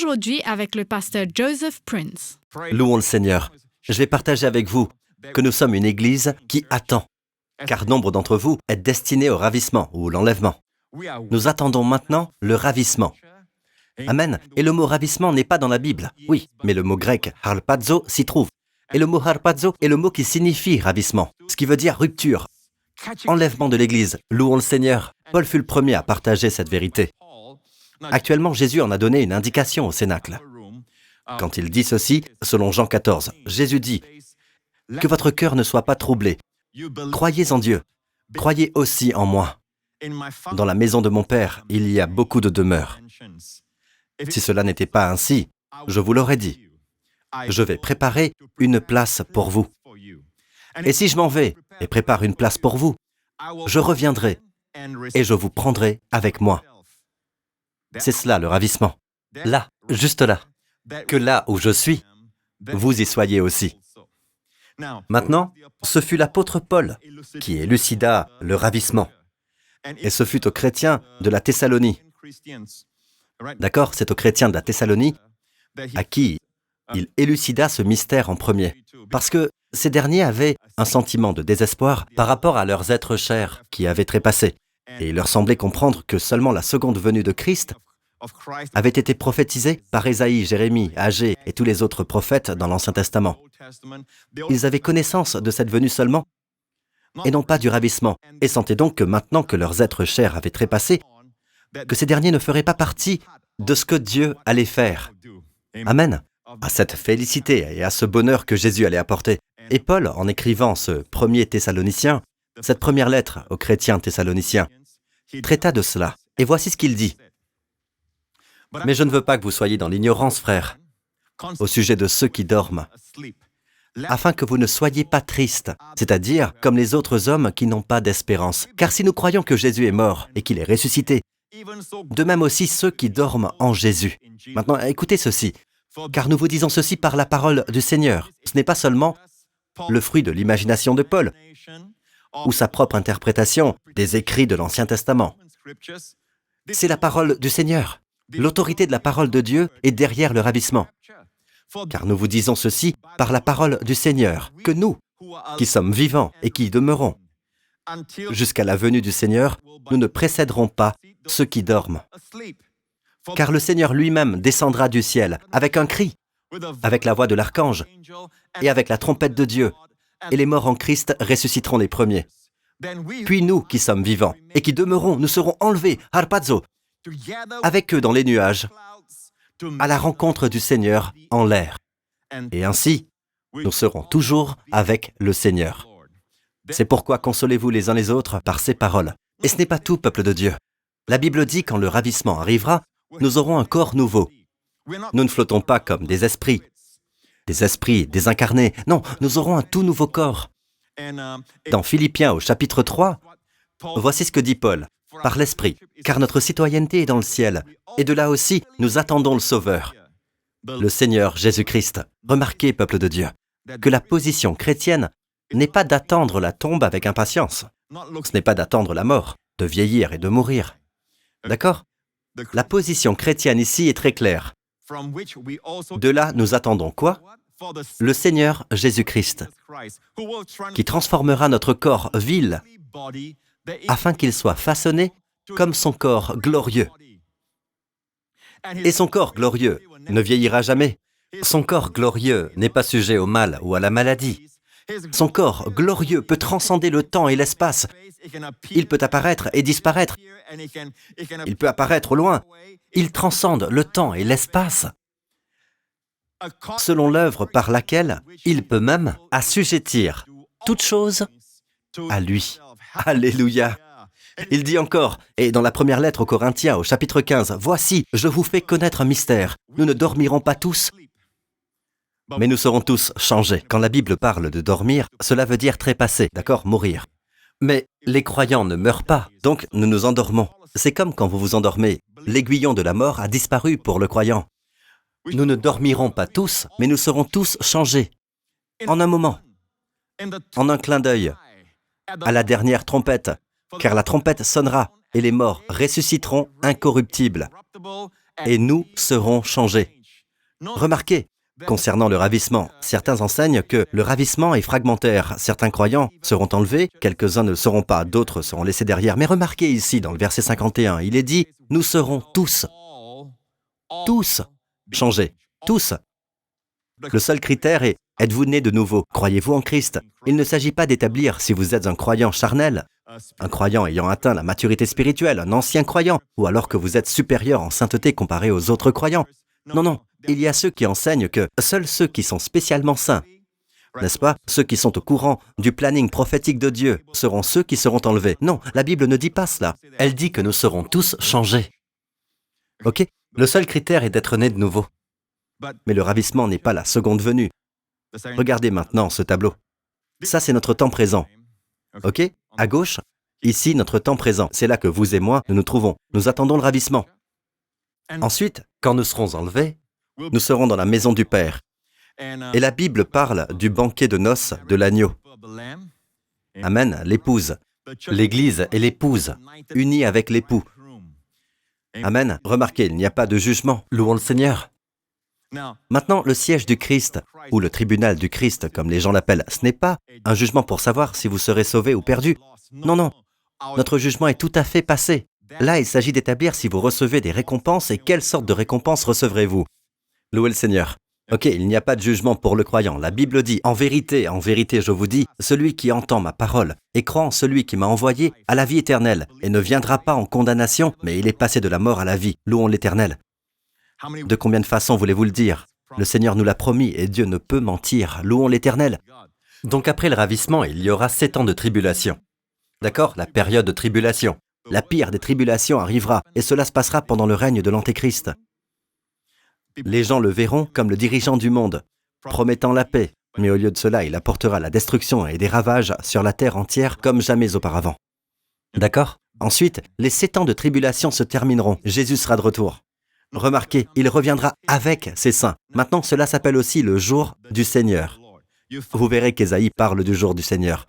aujourd'hui avec le pasteur Joseph Prince. Louons le Seigneur. Je vais partager avec vous que nous sommes une Église qui attend, car nombre d'entre vous êtes destinés au ravissement ou l'enlèvement. Nous attendons maintenant le ravissement. Amen. Et le mot ravissement n'est pas dans la Bible, oui, mais le mot grec harpazo s'y trouve. Et le mot harpazo est le mot qui signifie ravissement, ce qui veut dire rupture, enlèvement de l'Église. Louons le Seigneur. Paul fut le premier à partager cette vérité. Actuellement, Jésus en a donné une indication au Cénacle. Quand il dit ceci, selon Jean 14, Jésus dit « Que votre cœur ne soit pas troublé. Croyez en Dieu. Croyez aussi en moi. Dans la maison de mon Père, il y a beaucoup de demeures. Si cela n'était pas ainsi, je vous l'aurais dit. Je vais préparer une place pour vous. Et si je m'en vais et prépare une place pour vous, je reviendrai et je vous prendrai avec moi. » C'est cela le ravissement. Là, juste là. Que là où je suis, vous y soyez aussi. Maintenant, ce fut l'apôtre Paul qui élucida le ravissement. Et ce fut aux chrétiens de la Thessalonie. D'accord, c'est aux chrétiens de la Thessalonie à qui il élucida ce mystère en premier. Parce que ces derniers avaient un sentiment de désespoir par rapport à leurs êtres chers qui avaient trépassé. Et il leur semblait comprendre que seulement la seconde venue de Christ avait été prophétisée par Ésaïe, Jérémie, Agée et tous les autres prophètes dans l'Ancien Testament. Ils avaient connaissance de cette venue seulement, et non pas du ravissement, et sentaient donc que maintenant que leurs êtres chers avaient trépassé, que ces derniers ne feraient pas partie de ce que Dieu allait faire. Amen. À cette félicité et à ce bonheur que Jésus allait apporter. Et Paul, en écrivant ce premier Thessaloniciens, cette première lettre aux chrétiens thessaloniciens, traita de cela. Et voici ce qu'il dit. « Mais je ne veux pas que vous soyez dans l'ignorance, frères, au sujet de ceux qui dorment, afin que vous ne soyez pas tristes, c'est-à-dire comme les autres hommes qui n'ont pas d'espérance. Car si nous croyons que Jésus est mort et qu'il est ressuscité, de même aussi ceux qui dorment en Jésus. » Maintenant, écoutez ceci, car nous vous disons ceci par la parole du Seigneur. Ce n'est pas seulement le fruit de l'imagination de Paul, ou sa propre interprétation des écrits de l'Ancien Testament. C'est la parole du Seigneur. L'autorité de la parole de Dieu est derrière le ravissement. Car nous vous disons ceci par la parole du Seigneur, que nous, qui sommes vivants et qui y demeurons, jusqu'à la venue du Seigneur, nous ne précéderons pas ceux qui dorment. Car le Seigneur lui-même descendra du ciel avec un cri, avec la voix de l'archange et avec la trompette de Dieu, et les morts en Christ ressusciteront les premiers. Puis nous qui sommes vivants et qui demeurons, nous serons enlevés, harpazo, avec eux dans les nuages, à la rencontre du Seigneur en l'air. Et ainsi, nous serons toujours avec le Seigneur. C'est pourquoi consolez-vous les uns les autres par ces paroles. Et ce n'est pas tout, peuple de Dieu. La Bible dit quand le ravissement arrivera, nous aurons un corps nouveau. Nous ne flottons pas comme des esprits désincarnés. Non, nous aurons un tout nouveau corps. Dans Philippiens au chapitre 3, voici ce que dit Paul. Par l'Esprit, car notre citoyenneté est dans le ciel, et de là aussi, nous attendons le Sauveur, le Seigneur Jésus-Christ. Remarquez, peuple de Dieu, que la position chrétienne n'est pas d'attendre la tombe avec impatience. Ce n'est pas d'attendre la mort, de vieillir et de mourir. D'accord ? La position chrétienne ici est très claire. De là, nous attendons quoi ? Le Seigneur Jésus-Christ, qui transformera notre corps vil afin qu'il soit façonné comme son corps glorieux. Et son corps glorieux ne vieillira jamais. Son corps glorieux n'est pas sujet au mal ou à la maladie. Son corps glorieux peut transcender le temps et l'espace. Il peut apparaître et disparaître. Il peut apparaître au loin. Il transcende le temps et l'espace, selon l'œuvre par laquelle il peut même assujettir toute chose à lui. Alléluia. Il dit encore, et dans la première lettre aux Corinthiens, au chapitre 15, « Voici, je vous fais connaître un mystère. Nous ne dormirons pas tous, mais nous serons tous changés. » Quand la Bible parle de dormir, cela veut dire trépasser, d'accord, mourir. Mais les croyants ne meurent pas, donc nous nous endormons. C'est comme quand vous vous endormez. L'aiguillon de la mort a disparu pour le croyant. Nous ne dormirons pas tous, mais nous serons tous changés. En un moment, en un clin d'œil, à la dernière trompette, car la trompette sonnera et les morts ressusciteront incorruptibles et nous serons changés. Remarquez, concernant le ravissement, certains enseignent que le ravissement est fragmentaire. Certains croyants seront enlevés, quelques-uns ne le seront pas, d'autres seront laissés derrière. Mais remarquez ici, dans le verset 51, il est dit « Nous serons tous changés, tous ». Le seul critère est « Êtes-vous né de nouveau? Croyez-vous en Christ ?» Il ne s'agit pas d'établir si vous êtes un croyant charnel, un croyant ayant atteint la maturité spirituelle, un ancien croyant, ou alors que vous êtes supérieur en sainteté comparé aux autres croyants. Non, non, il y a ceux qui enseignent que seuls ceux qui sont spécialement saints, n'est-ce pas, ceux qui sont au courant du planning prophétique de Dieu, seront ceux qui seront enlevés. Non, la Bible ne dit pas cela. Elle dit que nous serons tous changés. Ok? Le seul critère est d'être né de nouveau. Mais le ravissement n'est pas la seconde venue. Regardez maintenant ce tableau. Ça, c'est notre temps présent. Ok? À gauche, ici, notre temps présent. C'est là que vous et moi, nous nous trouvons. Nous attendons le ravissement. Ensuite, quand nous serons enlevés, nous serons dans la maison du Père. Et la Bible parle du banquet de noces de l'agneau. Amen, l'épouse. L'Église est l'épouse, unie avec l'époux. Amen. Remarquez, il n'y a pas de jugement. Louons le Seigneur. Maintenant, le siège du Christ, ou le tribunal du Christ, comme les gens l'appellent, ce n'est pas un jugement pour savoir si vous serez sauvé ou perdu. Non, non. Notre jugement est tout à fait passé. Là, il s'agit d'établir si vous recevez des récompenses et quelle sorte de récompenses recevrez-vous. Louez le Seigneur. Ok, il n'y a pas de jugement pour le croyant. La Bible dit, en vérité, je vous dis, celui qui entend ma parole et croit en celui qui m'a envoyé a la vie éternelle et ne viendra pas en condamnation, mais il est passé de la mort à la vie. Louons l'Éternel. De combien de façons voulez-vous le dire? Le Seigneur nous l'a promis et Dieu ne peut mentir. Louons l'Éternel. Donc après le ravissement, il y aura 7 ans de tribulation. D'accord? La période de tribulation. La pire des tribulations arrivera et cela se passera pendant le règne de l'Antéchrist. Les gens le verront comme le dirigeant du monde, promettant la paix, mais au lieu de cela, il apportera la destruction et des ravages sur la terre entière comme jamais auparavant. D'accord? Ensuite, les 7 ans de tribulation se termineront. Jésus sera de retour. Remarquez, il reviendra avec ses saints. Maintenant, cela s'appelle aussi le jour du Seigneur. Vous verrez qu'Ésaïe parle du jour du Seigneur,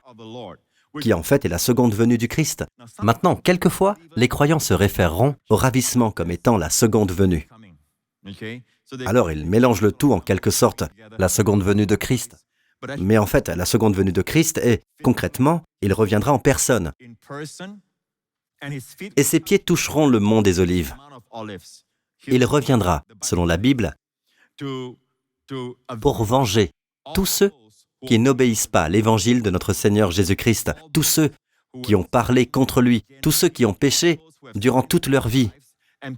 qui en fait est la seconde venue du Christ. Maintenant, quelquefois, les croyants se référeront au ravissement comme étant la seconde venue. Alors, ils mélangent le tout en quelque sorte, la seconde venue de Christ. Mais en fait, la seconde venue de Christ est, concrètement, il reviendra en personne. Et ses pieds toucheront le mont des Olives. Il reviendra, selon la Bible, pour venger tous ceux qui n'obéissent pas à l'évangile de notre Seigneur Jésus-Christ, tous ceux qui ont parlé contre lui, tous ceux qui ont péché durant toute leur vie,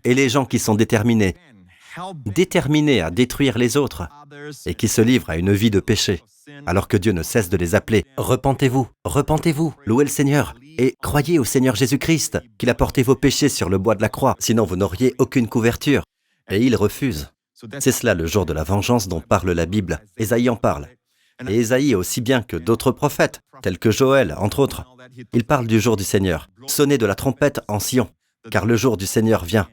et les gens qui sont déterminés à détruire les autres et qui se livrent à une vie de péché, alors que Dieu ne cesse de les appeler « Repentez-vous, repentez-vous, louez le Seigneur et croyez au Seigneur Jésus-Christ, qu'il a porté vos péchés sur le bois de la croix, sinon vous n'auriez aucune couverture. » Et ils refusent. C'est cela le jour de la vengeance dont parle la Bible. Ésaïe en parle. Et Ésaïe, aussi bien que d'autres prophètes, tels que Joël, entre autres, il parle du jour du Seigneur. Sonnez de la trompette en Sion, car le jour du Seigneur vient.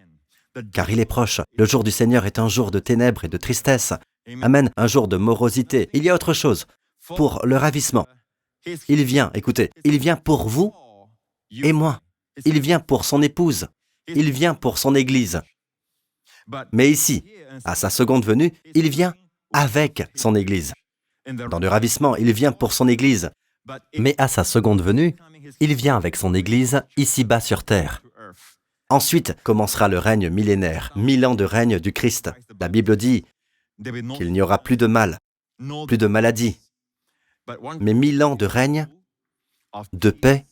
Car il est proche. Le jour du Seigneur est un jour de ténèbres et de tristesse. Amen, un jour de morosité. Il y a autre chose. Pour le ravissement. Il vient, écoutez, il vient pour vous et moi. Il vient pour son épouse. Il vient pour son Église. Mais ici, à sa seconde venue, il vient avec son Église. Dans le ravissement, il vient pour son Église. Mais à sa seconde venue, il vient avec son Église ici-bas sur terre. Ensuite commencera le règne millénaire, 1000 ans de règne du Christ. La Bible dit qu'il n'y aura plus de mal, plus de maladie, mais 1000 ans de règne, de paix,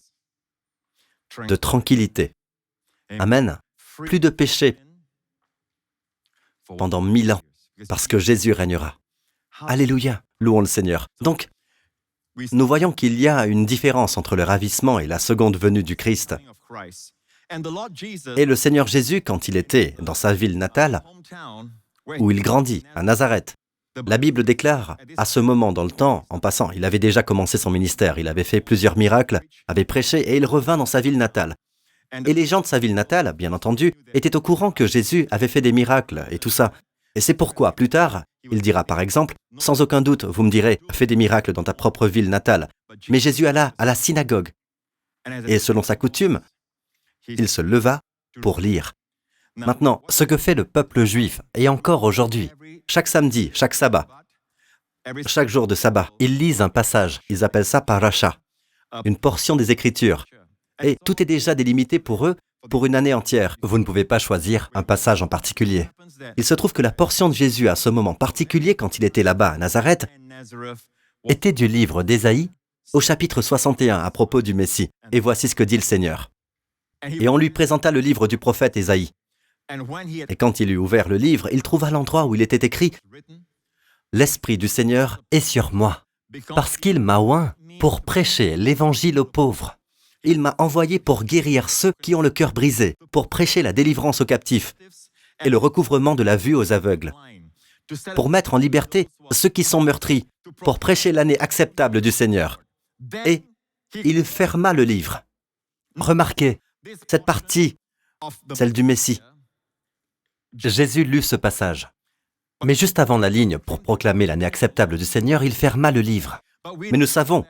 de tranquillité. Amen. Plus de péché pendant 1000 ans, parce que Jésus régnera. Alléluia, louons le Seigneur. Donc, nous voyons qu'il y a une différence entre le ravissement et la seconde venue du Christ. Et le Seigneur Jésus, quand il était dans sa ville natale, où il grandit, à Nazareth, la Bible déclare, à ce moment dans le temps, en passant, il avait déjà commencé son ministère, il avait fait plusieurs miracles, avait prêché et il revint dans sa ville natale. Et les gens de sa ville natale, bien entendu, étaient au courant que Jésus avait fait des miracles et tout ça. Et c'est pourquoi, plus tard, il dira par exemple, sans aucun doute, vous me direz, fais des miracles dans ta propre ville natale. Mais Jésus alla à la synagogue. Et selon sa coutume, il se leva pour lire. Maintenant, ce que fait le peuple juif, et encore aujourd'hui, chaque samedi, chaque sabbat, chaque jour de sabbat, ils lisent un passage, ils appellent ça paracha, une portion des Écritures. Et tout est déjà délimité pour eux pour une année entière. Vous ne pouvez pas choisir un passage en particulier. Il se trouve que la portion de Jésus à ce moment particulier, quand il était là-bas à Nazareth, était du livre d'Ésaïe au chapitre 61 à propos du Messie. Et voici ce que dit le Seigneur. Et on lui présenta le livre du prophète Ésaïe. Et quand il eut ouvert le livre, il trouva l'endroit où il était écrit « L'Esprit du Seigneur est sur moi, parce qu'il m'a oint pour prêcher l'évangile aux pauvres. Il m'a envoyé pour guérir ceux qui ont le cœur brisé, pour prêcher la délivrance aux captifs et le recouvrement de la vue aux aveugles, pour mettre en liberté ceux qui sont meurtris, pour prêcher l'année acceptable du Seigneur. » Et il ferma le livre. Remarquez, cette partie, celle du Messie. Jésus lut ce passage. Mais juste avant la ligne pour proclamer l'année acceptable du Seigneur, il ferma le livre. Mais nous savons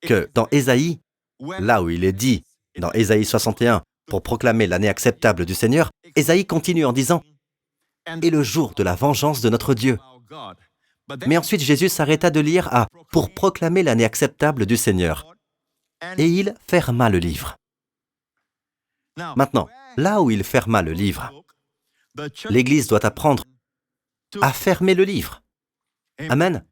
que dans Ésaïe, là où il est dit, dans Ésaïe 61, pour proclamer l'année acceptable du Seigneur, Ésaïe continue en disant « Et le jour de la vengeance de notre Dieu ». Mais ensuite Jésus s'arrêta de lire à « Pour proclamer l'année acceptable du Seigneur ». Et il ferma le livre. Maintenant, là où il ferma le livre, l'Église doit apprendre à fermer le livre. Amen.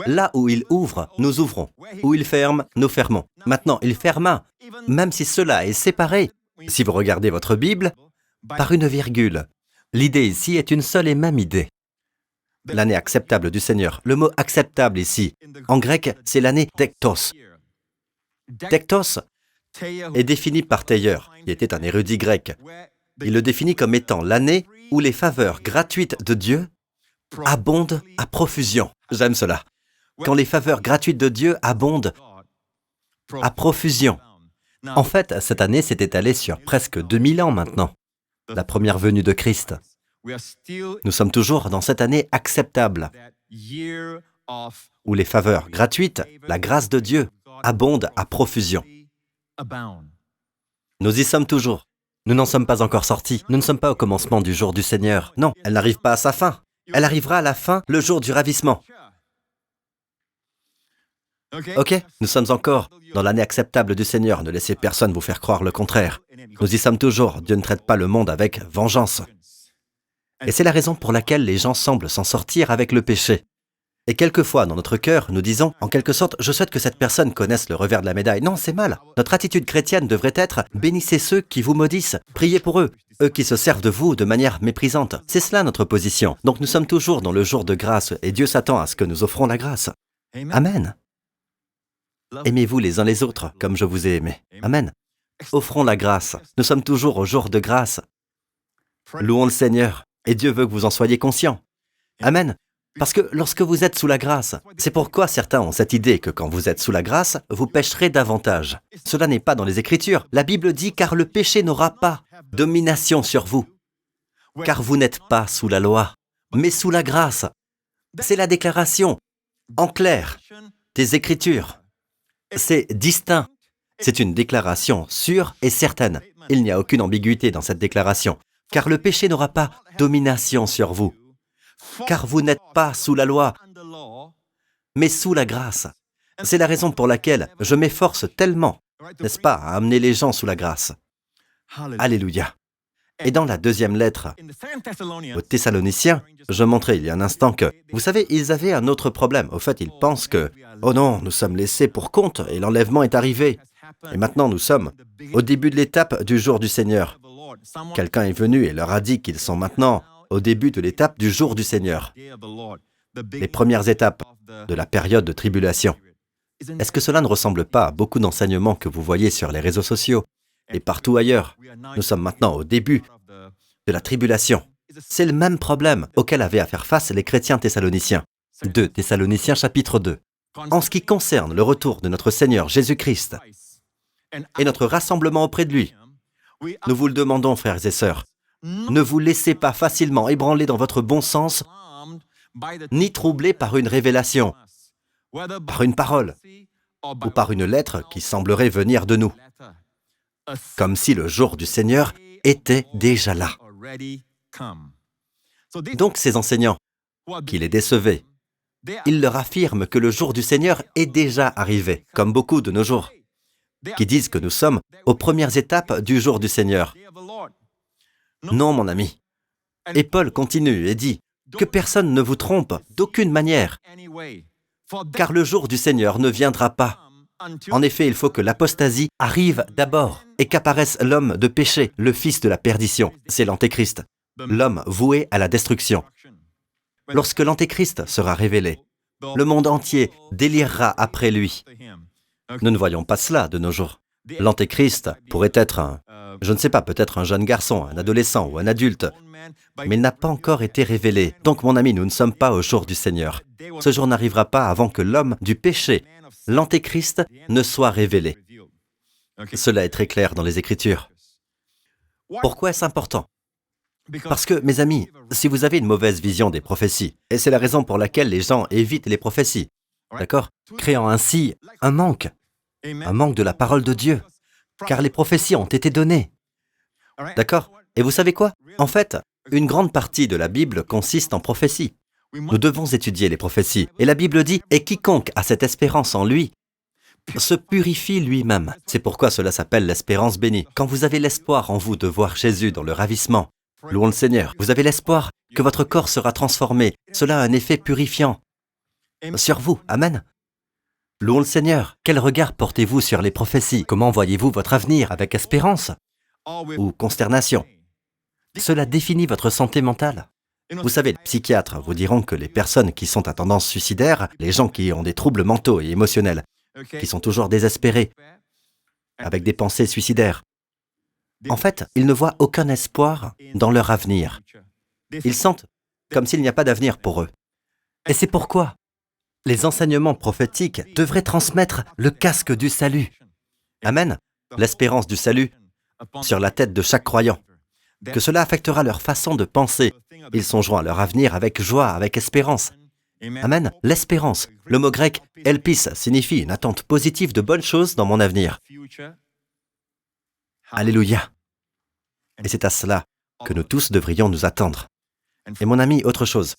Là où il ouvre, nous ouvrons. Où il ferme, nous fermons. Maintenant, il ferma, même si cela est séparé, si vous regardez votre Bible, par une virgule. L'idée ici est une seule et même idée. L'année acceptable du Seigneur. Le mot acceptable ici, en grec, c'est l'année tektos. Tektos est défini par Thayer, qui était un érudit grec. Il le définit comme étant l'année où les faveurs gratuites de Dieu abondent à profusion. J'aime cela. Quand les faveurs gratuites de Dieu abondent à profusion. En fait, cette année s'est étalée sur presque 2000 ans maintenant, la première venue de Christ. Nous sommes toujours dans cette année acceptable, où les faveurs gratuites, la grâce de Dieu, abondent à profusion. Nous y sommes toujours. Nous n'en sommes pas encore sortis. Nous ne sommes pas au commencement du jour du Seigneur. Non, elle n'arrive pas à sa fin. Elle arrivera à la fin, le jour du ravissement. Ok, nous sommes encore dans l'année acceptable du Seigneur. Ne laissez personne vous faire croire le contraire. Nous y sommes toujours. Dieu ne traite pas le monde avec vengeance. Et c'est la raison pour laquelle les gens semblent s'en sortir avec le péché. Et quelquefois, dans notre cœur, nous disons, en quelque sorte, je souhaite que cette personne connaisse le revers de la médaille. Non, c'est mal. Notre attitude chrétienne devrait être, bénissez ceux qui vous maudissent, priez pour eux, eux qui se servent de vous de manière méprisante. C'est cela notre position. Donc nous sommes toujours dans le jour de grâce, et Dieu s'attend à ce que nous offrons la grâce. Amen. Aimez-vous les uns les autres, comme je vous ai aimé. Amen. Offrons la grâce. Nous sommes toujours au jour de grâce. Louons le Seigneur, et Dieu veut que vous en soyez conscients. Amen. Parce que lorsque vous êtes sous la grâce, c'est pourquoi certains ont cette idée que quand vous êtes sous la grâce, vous pécherez davantage. Cela n'est pas dans les Écritures. La Bible dit « car le péché n'aura pas domination sur vous, car vous n'êtes pas sous la loi, mais sous la grâce ». C'est la déclaration, en clair, des Écritures. C'est distinct. C'est une déclaration sûre et certaine. Il n'y a aucune ambiguïté dans cette déclaration. « Car le péché n'aura pas domination sur vous. » Car vous n'êtes pas sous la loi, mais sous la grâce. C'est la raison pour laquelle je m'efforce tellement, n'est-ce pas, à amener les gens sous la grâce. Alléluia. Et dans la deuxième lettre aux Thessaloniciens, je montrais il y a un instant que, vous savez, ils avaient un autre problème. Au fait, ils pensent que, oh non, nous sommes laissés pour compte et l'enlèvement est arrivé. Et maintenant, nous sommes au début de l'étape du jour du Seigneur. Quelqu'un est venu et leur a dit qu'ils sont maintenant au début de l'étape du jour du Seigneur, les premières étapes de la période de tribulation. Est-ce que cela ne ressemble pas à beaucoup d'enseignements que vous voyez sur les réseaux sociaux et partout ailleurs? Nous sommes maintenant au début de la tribulation. C'est le même problème auquel avaient à faire face les chrétiens thessaloniciens. 2 Thessaloniciens chapitre 2. En ce qui concerne le retour de notre Seigneur Jésus-Christ et notre rassemblement auprès de lui, nous vous le demandons, frères et sœurs, ne vous laissez pas facilement ébranler dans votre bon sens, ni troubler par une révélation, par une parole, ou par une lettre qui semblerait venir de nous, comme si le jour du Seigneur était déjà là. Donc ces enseignants, qui les décevaient, ils leur affirment que le jour du Seigneur est déjà arrivé, comme beaucoup de nos jours, qui disent que nous sommes aux premières étapes du jour du Seigneur. Non, mon ami. Et Paul continue et dit que personne ne vous trompe d'aucune manière, car le jour du Seigneur ne viendra pas. En effet, il faut que l'apostasie arrive d'abord et qu'apparaisse l'homme de péché, le fils de la perdition. C'est l'Antéchrist, l'homme voué à la destruction. Lorsque l'Antéchrist sera révélé, le monde entier délirera après lui. Nous ne voyons pas cela de nos jours. L'Antéchrist pourrait être je ne sais pas, peut-être un jeune garçon, un adolescent ou un adulte, mais il n'a pas encore été révélé. Donc, mon ami, nous ne sommes pas au jour du Seigneur. Ce jour n'arrivera pas avant que l'homme du péché, l'Antéchrist, ne soit révélé. Cela est très clair dans les Écritures. Pourquoi est-ce important ? Parce que, mes amis, si vous avez une mauvaise vision des prophéties, et c'est la raison pour laquelle les gens évitent les prophéties, d'accord ? Créant ainsi un manque de la parole de Dieu, car les prophéties ont été données. D'accord ? Et vous savez quoi ? En fait, une grande partie de la Bible consiste en prophéties. Nous devons étudier les prophéties. Et la Bible dit « Et quiconque a cette espérance en lui se purifie lui-même. » C'est pourquoi cela s'appelle l'espérance bénie. Quand vous avez l'espoir en vous de voir Jésus dans le ravissement, louons le Seigneur. Vous avez l'espoir que votre corps sera transformé. Cela a un effet purifiant sur vous. Amen. Louons le Seigneur. Quel regard portez-vous sur les prophéties ? Comment voyez-vous votre avenir ? Avec espérance ou consternation ? Cela définit votre santé mentale. Vous savez, les psychiatres vous diront que les personnes qui sont à tendance suicidaire, les gens qui ont des troubles mentaux et émotionnels, qui sont toujours désespérés, avec des pensées suicidaires, en fait, ils ne voient aucun espoir dans leur avenir. Ils sentent comme s'il n'y a pas d'avenir pour eux. Et c'est pourquoi les enseignements prophétiques devraient transmettre le casque du salut. Amen. L'espérance du salut sur la tête de chaque croyant. Que cela affectera leur façon de penser. Ils songeront à leur avenir avec joie, avec espérance. Amen. L'espérance. Le mot grec « elpis » signifie une attente positive de bonnes choses dans mon avenir. Alléluia. Et c'est à cela que nous tous devrions nous attendre. Et mon ami, autre chose.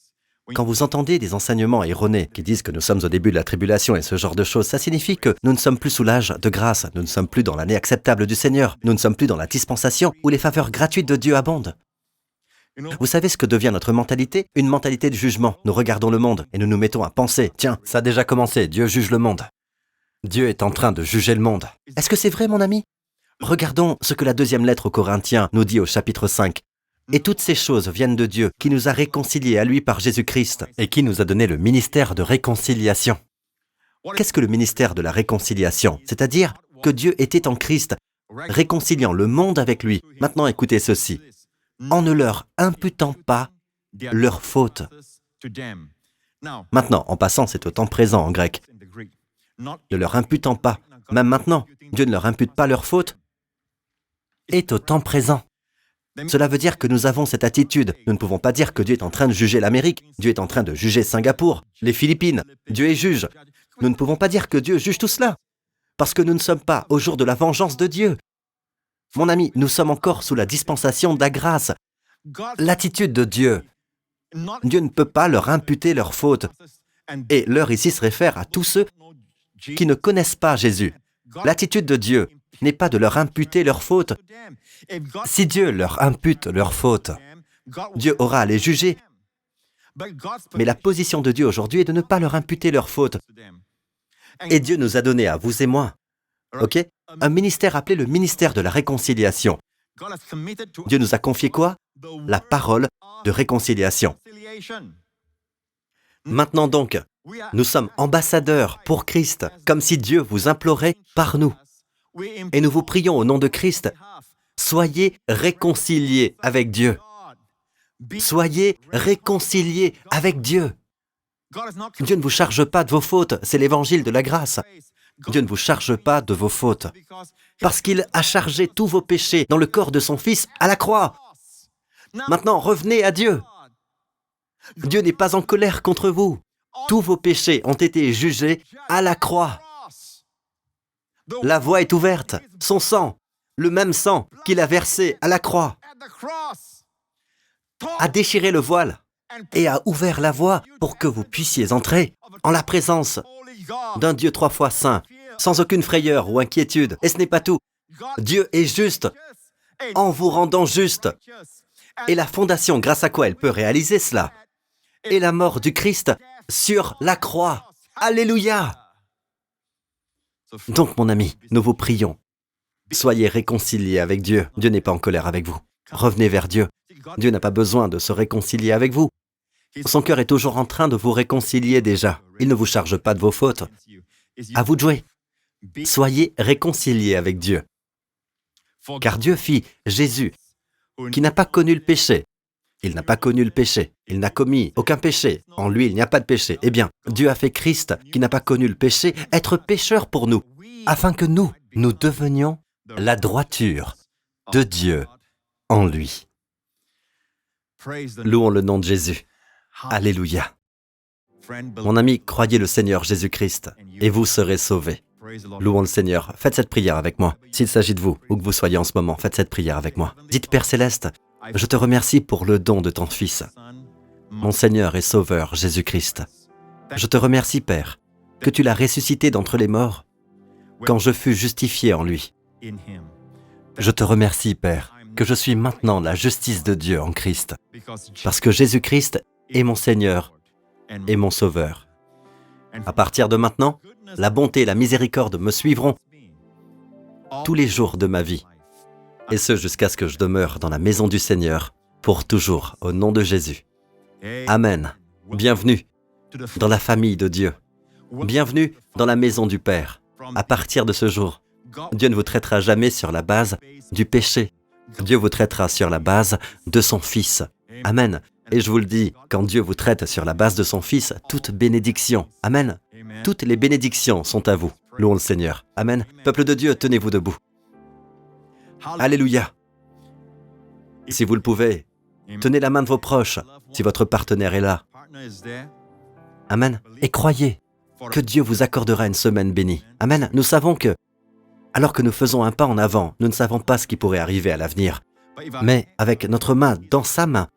Quand vous entendez des enseignements erronés qui disent que nous sommes au début de la tribulation et ce genre de choses, ça signifie que nous ne sommes plus sous l'âge de grâce, nous ne sommes plus dans l'année acceptable du Seigneur, nous ne sommes plus dans la dispensation où les faveurs gratuites de Dieu abondent. Vous savez ce que devient notre mentalité ? Une mentalité de jugement. Nous regardons le monde et nous nous mettons à penser, tiens, ça a déjà commencé, Dieu juge le monde. Dieu est en train de juger le monde. Est-ce que c'est vrai, mon ami ? Regardons ce que la deuxième lettre aux Corinthiens nous dit au chapitre 5. Et toutes ces choses viennent de Dieu, qui nous a réconciliés à lui par Jésus-Christ et qui nous a donné le ministère de réconciliation. Qu'est-ce que le ministère de la réconciliation ? C'est-à-dire que Dieu était en Christ, réconciliant le monde avec lui. Maintenant, écoutez ceci. En ne leur imputant pas leurs fautes. Maintenant, en passant, c'est au temps présent en grec. Ne leur imputant pas. Même maintenant, Dieu ne leur impute pas leurs fautes. Est au temps présent. Cela veut dire que nous avons cette attitude. Nous ne pouvons pas dire que Dieu est en train de juger l'Amérique, Dieu est en train de juger Singapour, les Philippines, Dieu est juge. Nous ne pouvons pas dire que Dieu juge tout cela, parce que nous ne sommes pas au jour de la vengeance de Dieu. Mon ami, nous sommes encore sous la dispensation de la grâce. L'attitude de Dieu. Dieu ne peut pas leur imputer leurs fautes. Et leur ici se réfère à tous ceux qui ne connaissent pas Jésus. L'attitude de Dieu n'est pas de leur imputer leurs fautes. Si Dieu leur impute leurs fautes, Dieu aura à les juger. Mais la position de Dieu aujourd'hui est de ne pas leur imputer leurs fautes. Et Dieu nous a donné à vous et moi, un ministère appelé le ministère de la réconciliation. Dieu nous a confié quoi ? La parole de réconciliation. Maintenant donc, nous sommes ambassadeurs pour Christ, comme si Dieu vous implorait par nous. Et nous vous prions au nom de Christ, soyez réconciliés avec Dieu. Soyez réconciliés avec Dieu. Dieu ne vous charge pas de vos fautes, c'est l'évangile de la grâce. Dieu ne vous charge pas de vos fautes, parce qu'il a chargé tous vos péchés dans le corps de son Fils à la croix. Maintenant, revenez à Dieu. Dieu n'est pas en colère contre vous. Tous vos péchés ont été jugés à la croix. La voie est ouverte. Son sang, le même sang qu'il a versé à la croix. a déchiré le voile et a ouvert la voie pour que vous puissiez entrer en la présence d'un Dieu 3 fois saint, sans aucune frayeur ou inquiétude. Et ce n'est pas tout. Dieu est juste en vous rendant juste. Et la fondation grâce à quoi elle peut réaliser cela est la mort du Christ sur la croix. Alléluia! Donc, mon ami, nous vous prions. Soyez réconciliés avec Dieu. Dieu n'est pas en colère avec vous. Revenez vers Dieu. Dieu n'a pas besoin de se réconcilier avec vous. Son cœur est toujours en train de vous réconcilier déjà. Il ne vous charge pas de vos fautes. À vous de jouer. Soyez réconciliés avec Dieu. Car Dieu fit Jésus, qui n'a pas connu le péché. Il n'a pas connu le péché. Il n'a commis aucun péché. En lui, il n'y a pas de péché. Eh bien, Dieu a fait Christ, qui n'a pas connu le péché, être pécheur pour nous, afin que nous devenions la droiture de Dieu en lui. Louons le nom de Jésus. Alléluia. Mon ami, croyez le Seigneur Jésus-Christ, et vous serez sauvés. Louons le Seigneur. Faites cette prière avec moi. S'il s'agit de vous, où que vous soyez en ce moment, faites cette prière avec moi. Dites, Père Céleste, je te remercie pour le don de ton Fils, mon Seigneur et Sauveur Jésus-Christ. Je te remercie, Père, que tu l'as ressuscité d'entre les morts, quand je fus justifié en lui. Je te remercie, Père, que je suis maintenant la justice de Dieu en Christ, parce que Jésus-Christ est mon Seigneur et mon Sauveur. À partir de maintenant, la bonté et la miséricorde me suivront tous les jours de ma vie, et ce jusqu'à ce que je demeure dans la maison du Seigneur pour toujours, au nom de Jésus. Amen. Bienvenue dans la famille de Dieu. Bienvenue dans la maison du Père. À partir de ce jour, Dieu ne vous traitera jamais sur la base du péché. Dieu vous traitera sur la base de son Fils. Amen. Et je vous le dis, quand Dieu vous traite sur la base de son Fils, toute bénédiction. Amen. Toutes les bénédictions sont à vous. Louons le Seigneur. Amen. Peuple de Dieu, tenez-vous debout. Alléluia. Si vous le pouvez, tenez la main de vos proches, si votre partenaire est là. Amen. Et croyez que Dieu vous accordera une semaine bénie. Amen. Nous savons que, alors que nous faisons un pas en avant, nous ne savons pas ce qui pourrait arriver à l'avenir. Mais avec notre main dans sa main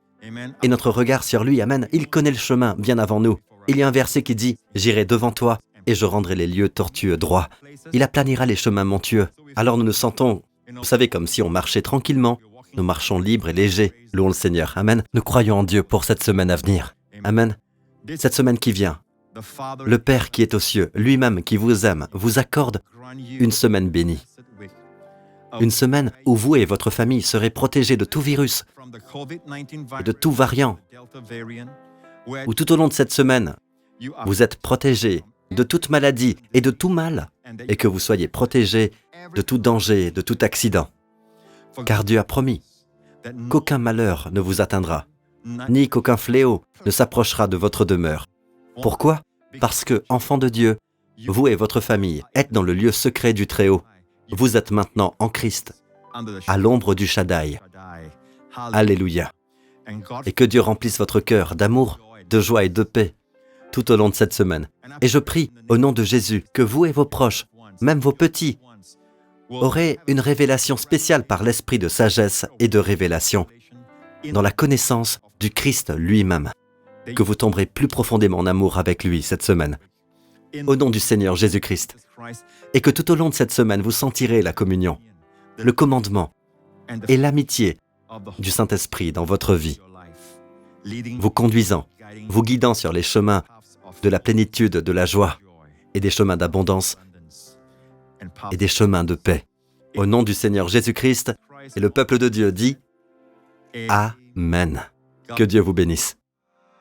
et notre regard sur lui, Amen, il connaît le chemin bien avant nous. Il y a un verset qui dit « J'irai devant toi et je rendrai les lieux tortueux droits. Il aplanira les chemins montueux. » Alors nous nous sentons, vous savez, comme si on marchait tranquillement. Nous marchons libres et légers. Louons le Seigneur. Amen. Nous croyons en Dieu pour cette semaine à venir. Amen. Cette semaine qui vient, le Père qui est aux cieux, lui-même qui vous aime, vous accorde une semaine bénie. Une semaine où vous et votre famille serez protégés de tout virus et de tout variant. Où tout au long de cette semaine, vous êtes protégés de toute maladie et de tout mal, et que vous soyez protégés de tout danger, de tout accident. Car Dieu a promis qu'aucun malheur ne vous atteindra, ni qu'aucun fléau ne s'approchera de votre demeure. Pourquoi? Parce que, enfants de Dieu, vous et votre famille êtes dans le lieu secret du Très-Haut. Vous êtes maintenant en Christ, à l'ombre du Shaddai. Alléluia. Et que Dieu remplisse votre cœur d'amour, de joie et de paix tout au long de cette semaine. Et je prie, au nom de Jésus, que vous et vos proches, même vos petits, aurez une révélation spéciale par l'esprit de sagesse et de révélation dans la connaissance du Christ lui-même, que vous tomberez plus profondément en amour avec lui cette semaine, au nom du Seigneur Jésus-Christ, et que tout au long de cette semaine, vous sentirez la communion, le commandement et l'amitié du Saint-Esprit dans votre vie, vous conduisant, vous guidant sur les chemins de la plénitude de la joie et des chemins d'abondance et des chemins de paix. Au nom du Seigneur Jésus-Christ, et le peuple de Dieu dit Amen. Que Dieu vous bénisse.